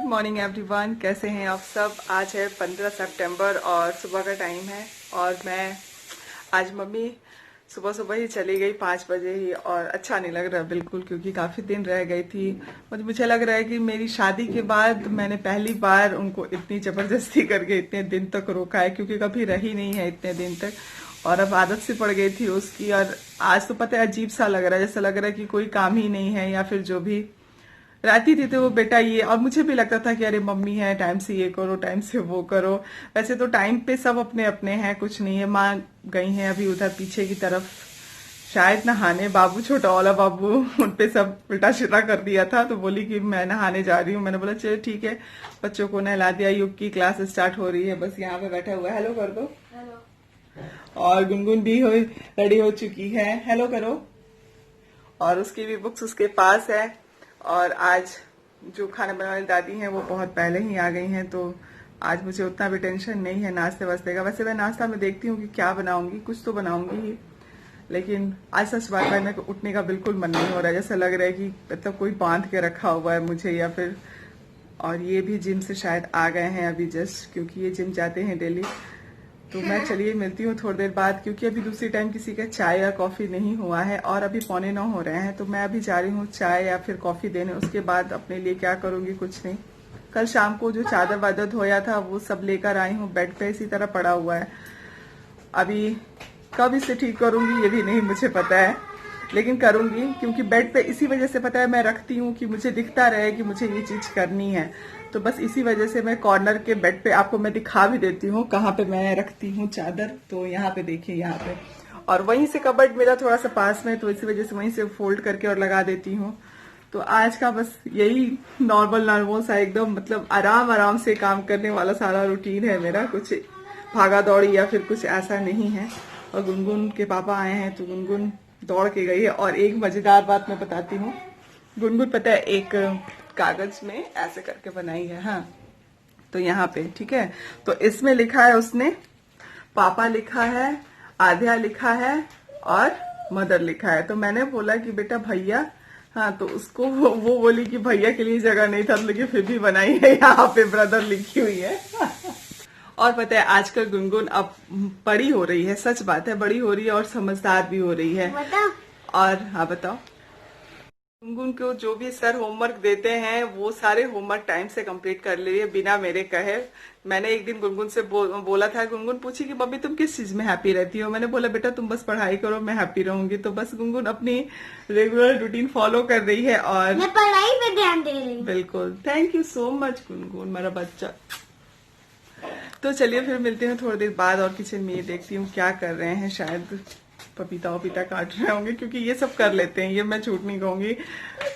Good morning everyone, कैसे हैं आप सब। आज है 15 सितंबर और सुबह का टाइम है। और मैं आज मम्मी सुबह सुबह ही चली गई 5 बजे ही। और अच्छा नहीं लग रहा बिल्कुल, क्योंकि काफ़ी दिन रह गई थी। मुझे लग रहा है कि मेरी शादी के बाद मैंने पहली बार उनको इतनी ज़बरदस्ती करके इतने दिन तक रोका है, क्योंकि कभी रही नहीं है इतने दिन तक। और अब आदत सी पड़ गई थी उसकी। और आज तो पता है अजीब सा लग रहा है, जैसा लग रहा है कि कोई काम ही नहीं है, या फिर जो भी रहती थी तो वो बेटा ये। और मुझे भी लगता था कि अरे मम्मी है, टाइम से ये करो, टाइम से वो करो। वैसे तो टाइम पे सब अपने अपने हैं, कुछ नहीं है। माँ गई हैं अभी उधर पीछे की तरफ शायद नहाने। बाबू, छोटा वाला बाबू, उन पे सब उल्टा सीधा कर दिया था, तो बोली कि मैं नहाने जा रही हूँ। मैंने बोला चलो ठीक है। बच्चों को नहला दिया, योग की क्लास स्टार्ट हो रही है, बस यहाँ पे बैठा हुआ है। हेलो कर दो। हेलो। और गुनगुन भी रेडी हो चुकी है, हेलो करो। और उसकी भी बुक्स उसके पास है। और आज जो खाना बनाने वाली दादी हैं वो बहुत पहले ही आ गई हैं, तो आज मुझे उतना भी टेंशन नहीं है नाश्ते वास्ते का। वैसे मैं नाश्ता में देखती हूँ कि क्या बनाऊंगी, कुछ तो बनाऊंगी ही। लेकिन आज सच बात है, मेरे को उठने का बिल्कुल मन नहीं हो रहा है। जैसा लग रहा है कि मतलब कोई बांध के रखा हुआ है मुझे, या फिर। और ये भी जिम से शायद आ गए हैं अभी जस्ट, क्योंकि ये जिम जाते हैं डेली। तो मैं चलिए मिलती हूँ थोड़ी देर बाद, क्योंकि अभी दूसरी टाइम किसी का चाय या कॉफी नहीं हुआ है। और अभी 8:45 हो रहे हैं, तो मैं अभी जा रही हूँ चाय या फिर कॉफी देने। उसके बाद अपने लिए क्या करूंगी, कुछ नहीं। कल शाम को जो चादर वादर धोया था वो सब लेकर आई हूँ, बेड पे इसी तरह पड़ा हुआ है। अभी कब इसे ठीक करूंगी ये भी नहीं मुझे पता है, लेकिन करूंगी। क्योंकि बेड पे इसी वजह से पता है मैं रखती हूँ कि मुझे दिखता रहे कि मुझे ये चीज करनी है। तो बस इसी वजह से मैं कॉर्नर के बेड पे, आपको मैं दिखा भी देती हूँ कहाँ पे मैं रखती हूँ चादर। तो यहाँ पे देखिए, यहाँ पे। और वहीं से कबर्ड मेरा थोड़ा सा पास में, तो इसी वजह से वहीं से फोल्ड करके और लगा देती हूँ। तो आज का बस यही नॉर्मल सा एकदम, मतलब आराम आराम से काम करने वाला सारा रूटीन है मेरा। कुछ भागा दौड़ी या फिर कुछ ऐसा नहीं है। और गुनगुन के पापा आए हैं, तो गुनगुन दौड़ के गई है। और एक मजेदार बात मैं बताती हूँ, गुनगुन पता है एक कागज में ऐसे करके बनाई है। हाँ, तो यहाँ पे ठीक है, तो इसमें लिखा है उसने, पापा लिखा है, आध्या लिखा है और मदर लिखा है। तो मैंने बोला कि बेटा भैया, हाँ, तो उसको वो बोली कि भैया के लिए जगह नहीं था, लेकिन फिर भी बनाई है, यहाँ पे ब्रदर लिखी हुई है। और पता है आजकल गुनगुन अब बड़ी हो रही है, सच बात है, बड़ी हो रही है और समझदार भी हो रही है। और हाँ बताओ, गुनगुन को जो भी सर होमवर्क देते हैं वो सारे होमवर्क टाइम से कंप्लीट कर ले रही है बिना मेरे कहे। मैंने एक दिन गुनगुन से बोला था, गुनगुन पूछी कि मम्मी तुम किस चीज में हैप्पी रहती हो। मैंने बोला बेटा तुम बस पढ़ाई करो, मैं हैप्पी रहूंगी। तो बस गुनगुन अपनी रेगुलर रूटीन फॉलो कर रही है और मैं पढ़ाई पे ध्यान दे रही हूँ। बिल्कुल, thank you so much Gungun, मेरा बच्चा। तो चलिए फिर मिलते हैं थोड़ी देर बाद। और किचन में ये देखती हूँ क्या कर रहे हैं, शायद पपीता वपीता काट रहे होंगे, क्योंकि ये सब कर लेते हैं, ये मैं झूठ नहीं कहूंगी।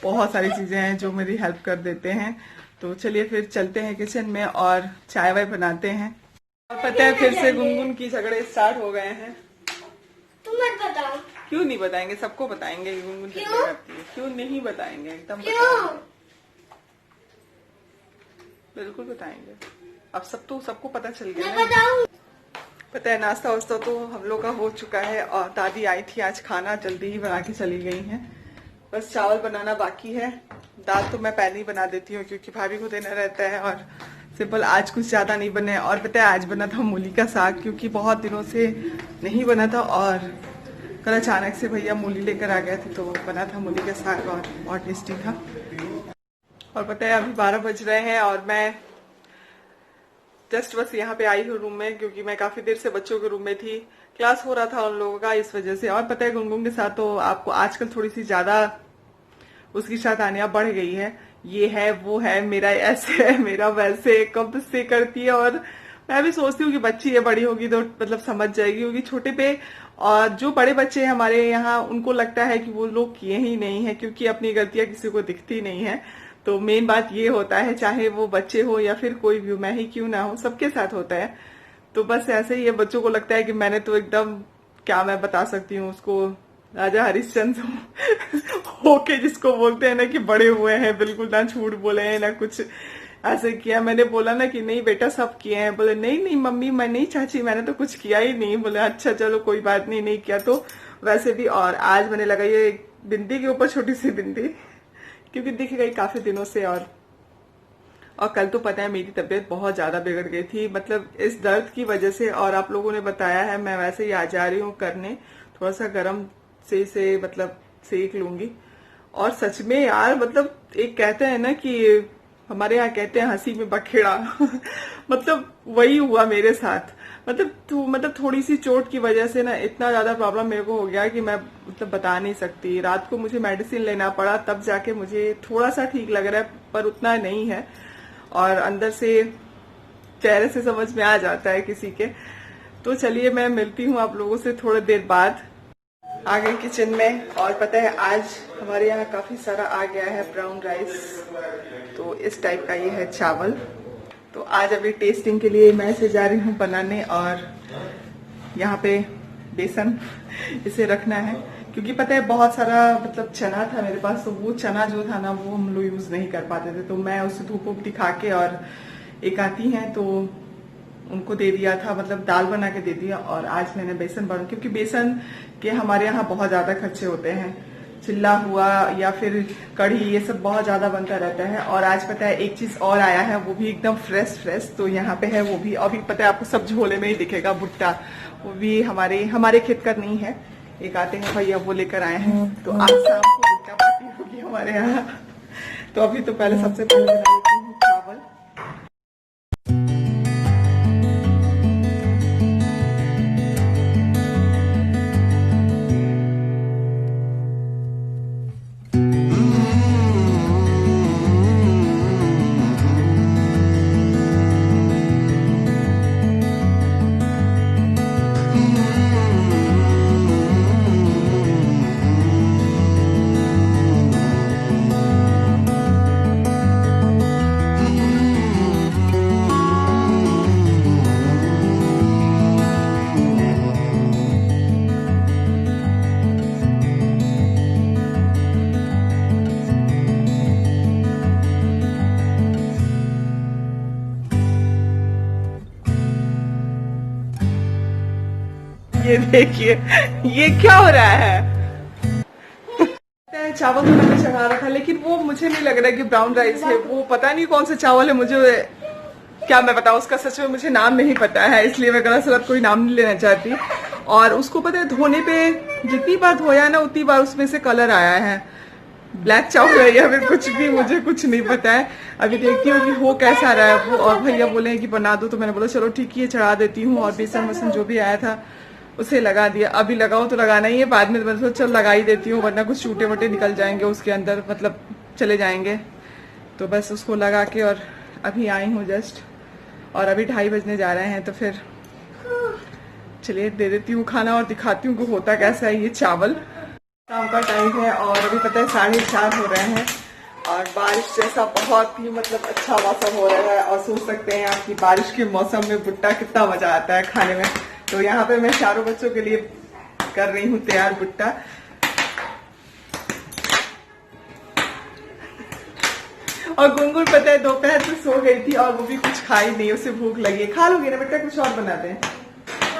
बहुत सारी चीजें हैं जो मेरी हेल्प कर देते हैं। तो चलिए फिर चलते हैं किचन में और चाय वाय बनाते हैं। और पता है फिर से गुनगुन की झगड़े स्टार्ट हो गए हैं। तुम मत बताओ। क्यों नहीं बताएंगे, सबको बताएंगे गुनगुन झगड़े करती है। क्यों नहीं बताएंगे, एकदम क्यों? बिल्कुल बताएंगे। अब सब तो सबको पता चल गया मैं ना। बताऊं। पता है नाश्ता वास्ता तो हम लोग का हो चुका है। और दादी आई थी आज, खाना जल्दी ही बना के चली गई हैं। बस चावल बनाना बाकी है। दाल तो मैं पहले ही बना देती हूँ, क्योंकि भाभी को देना रहता है। और सिंपल आज कुछ ज्यादा नहीं बने। और पता है आज बना था मूली का साग, क्योंकि बहुत दिनों से नहीं बना था। और कल अचानक से भैया मूली लेकर आ गए थे, तो बना था मूली का साग और बहुत टेस्टी था। और पता है अभी 12 बज रहे हैं और मैं जस्ट बस यहाँ पे आई हूँ रूम में, क्योंकि मैं काफी देर से बच्चों के रूम में थी। क्लास हो रहा था उन लोगों का, इस वजह से। और पता है गुनगुन के साथ तो आपको आजकल थोड़ी सी ज्यादा उसकी शैतानियां बढ़ गई है। ये है वो है, मेरा ऐसे है, मेरा वैसे, कब से करती है। और मैं भी सोचती हूँ कि बच्ची है, बड़ी होगी तो मतलब समझ जाएगी, क्योंकि छोटे पे। और जो बड़े बच्चे हैं हमारे यहाँ, उनको लगता है कि वो लोग किए ही नहीं है, क्योंकि अपनी गलतियां किसी को दिखती नहीं है। तो मेन बात ये होता है, चाहे वो बच्चे हो या फिर कोई भी, मैं ही क्यों ना हो, सबके साथ होता है। तो बस ऐसे ही है, बच्चों को लगता है कि मैंने तो एकदम, क्या मैं बता सकती हूँ उसको, राजा हरिश्चंद्र होके जिसको बोलते हैं ना कि बड़े हुए हैं, बिल्कुल ना झूठ बोले हैं ना कुछ ऐसे किया। मैंने बोला ना कि नहीं बेटा सब किए हैं। बोले नहीं नहीं मम्मी, मैं नहीं चाची, मैंने तो कुछ किया ही नहीं। बोले अच्छा चलो कोई बात नहीं, नहीं किया तो वैसे भी। और आज मैंने लगाई है बिंदी के ऊपर छोटी सी बिंदी, क्योंकि दिख गई काफी दिनों से। और कल तो पता है मेरी तबीयत बहुत ज्यादा बिगड़ गई थी, मतलब इस दर्द की वजह से। और आप लोगों ने बताया है, मैं वैसे ही आ जा रही हूँ करने, थोड़ा सा गर्म से मतलब सेक लूंगी। और सच में यार, मतलब एक कहते हैं ना कि हमारे यहाँ कहते हैं हंसी में बखेड़ा मतलब वही हुआ मेरे साथ। मतलब थोड़ी सी चोट की वजह से ना इतना ज्यादा प्रॉब्लम मेरे को हो गया कि मैं मतलब बता नहीं सकती। रात को मुझे मेडिसिन लेना पड़ा, तब जाके मुझे थोड़ा सा ठीक लग रहा है, पर उतना नहीं है। और अंदर से चेहरे से समझ में आ जाता है किसी के। तो चलिए मैं मिलती हूँ आप लोगों से थोड़ी देर बाद। आ गए किचन में, और पता है आज हमारे यहाँ काफी सारा आ गया है ब्राउन राइस। तो इस टाइप का ये है चावल। तो आज अभी टेस्टिंग के लिए मैं इसे जा रही हूँ बनाने, और यहाँ पे बेसन इसे रखना है, क्योंकि पता है बहुत सारा मतलब चना था मेरे पास। तो वो चना जो था ना, वो हम लोग यूज नहीं कर पाते थे, तो मैं उसे धूप वूप दिखा के, और एक आती हैं तो उनको दे दिया था, मतलब दाल बना के दे दिया। और आज मैंने बेसन बना, क्योंकि बेसन के हमारे यहाँ बहुत ज्यादा खर्चे होते हैं। चिल्ला हुआ या फिर कढ़ी, ये सब बहुत ज्यादा बनता रहता है। और आज पता है एक चीज और आया है, वो भी एकदम फ्रेश। तो यहाँ पे है वो भी। अभी पता है आपको सब झोले में ही दिखेगा भुट्टा, वो भी हमारे खेत का नहीं है, एक आते हैं भैया वो लेकर आए हैं। तो आज शाम को भुट्टा पार्टी होगी हमारे यहाँ। तो अभी तो पहले सबसे पहले बना लेती हूँ चावल। ये देखिए ये क्या हो रहा है। चावल तो मैंने चढ़ा रखा, लेकिन वो मुझे नहीं लग रहा है कि ब्राउन राइस है। वो पता नहीं कौन सा चावल है, मुझे क्या मैं बताऊं उसका, सच में मुझे नाम नहीं पता है, इसलिए मैं गलत सलत कोई नाम नहीं लेना चाहती। और उसको पता है धोने पे जितनी बार धोया ना, उतनी बार उसमें से कलर आया है। ब्लैक चावल है या फिर कुछ भी, मुझे कुछ नहीं पता है। अभी देखती हूँ कि हो कैसा रहा है वो। और भैया बोले हैं कि बना दो, तो मैंने बोला चलो ठीक है चढ़ा देती हूँ। और बेसन वसन जो भी आया था उसे लगा दिया। अभी लगाओ तो लगाना ही है, बाद में मतलब चल लगा ही देती हूँ, वरना कुछ छूटे वूटे निकल जाएंगे उसके अंदर, मतलब चले जाएंगे। तो बस उसको लगा के, और अभी आई हूँ जस्ट, और अभी 2:30 बजने जा रहे हैं। तो फिर चलिए दे देती हूँ खाना और दिखाती हूँ कि होता कैसा है ये चावल। शाम का टाइम है और अभी पता है 4:30 हो रहे हैं, और बारिश जैसा बहुत ही मतलब अच्छा मौसम हो रहा है। और सोच सकते हैं आप कि बारिश के मौसम में भुट्टा कितना मजा आता है खाने में। तो यहाँ पे मैं चारों बच्चों के लिए कर रही हूँ तैयार भुट्टा। और गुनगुन पता है दोपहर से सो गई थी, और वो भी कुछ खाई नहीं, उसे भूख लगी। खा लूंगी ना बेटा, कुछ और बना दें?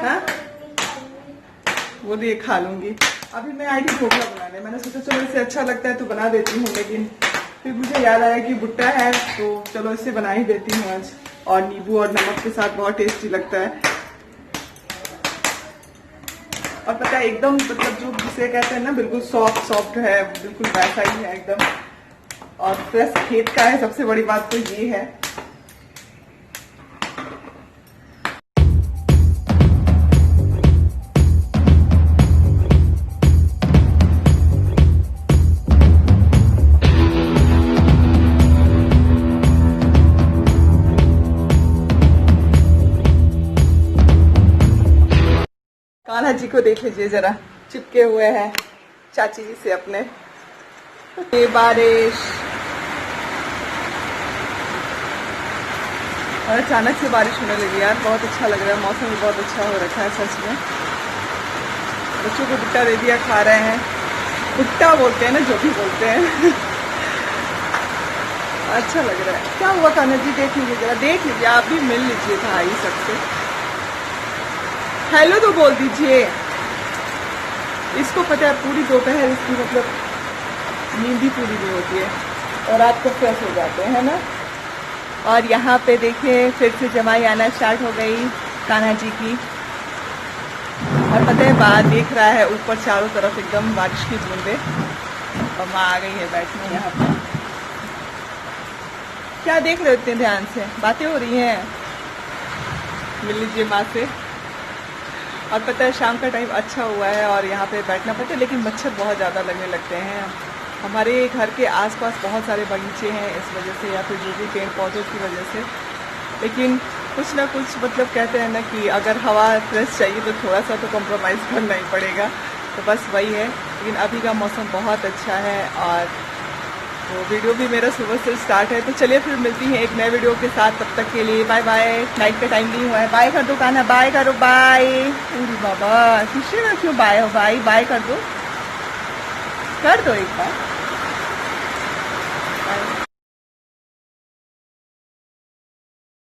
हाँ बोलिए खा लूंगी। अभी मैं आई थी ढोकला बनाने, मैंने सोचा चलो इसे अच्छा लगता है तो बना देती हूँ, लेकिन फिर मुझे याद आया कि भुट्टा है तो चलो इसे बना ही देती हूँ आज। और नींबू और नमक के साथ बहुत टेस्टी लगता है। और पता है एकदम मतलब जो जिसे कहते हैं ना बिल्कुल सॉफ्ट है, बिल्कुल वैसा ही है एकदम। और फ्रेश खेत का है, सबसे बड़ी बात तो ये है। कान्हा जी को देख लीजिए जरा, चिपके हुए हैं चाची जी से अपने। ये बारिश और अचानक से बारिश होने लगी यार, बहुत अच्छा लग रहा है, मौसम भी बहुत अच्छा हो रखा है सच में। बच्चों को भुट्टा दे दिया, खा रहे हैं। भुट्टा बोलते हैं ना, जो भी बोलते हैं। अच्छा लग रहा है। क्या हुआ कान्हा जी, देख लीजिए जरा, देख लीजिए, आप भी मिल लीजिए भाई सबसे, हेलो तो बोल दीजिए। इसको पता है पूरी दोपहर इसकी मतलब नींद भी पूरी नहीं होती है, और रात को फ्रेश हो जाते हैं ना। और यहाँ पे देखिए फिर से जमाई आना स्टार्ट हो गई कान्हा जी की। और पता है बाहर देख रहा है ऊपर चारों तरफ एकदम बारिश की बूंदे, और माँ आ गई है बैठने यहाँ पे। क्या देख रहे हो इतने ध्यान से? बातें हो रही हैं? मिल लीजिए माँ से। और पता है शाम का टाइम अच्छा हुआ है और यहाँ पे बैठना पड़ता है, लेकिन मच्छर बहुत ज़्यादा लगने लगते हैं। हमारे घर के आसपास बहुत सारे बगीचे हैं इस वजह से, या फिर जो भी पेड़ पौधों की वजह से। लेकिन कुछ ना कुछ मतलब कहते हैं ना कि अगर हवा फ्रेश चाहिए तो थोड़ा सा तो कॉम्प्रोमाइज़ करना ही पड़ेगा, तो बस वही है। लेकिन अभी का मौसम बहुत अच्छा है और तो वीडियो भी मेरा सुबह से स्टार्ट है। तो चलिए फिर मिलती हैं एक नए वीडियो के साथ, तब तक के लिए बाय बाय। नाइट का टाइम नहीं हुआ है, बाय कर दो कान्हा, बाय करो, बाय। अरे बाबा शीशे में क्यों बाय हो भाई, बाय कर दो एक बार।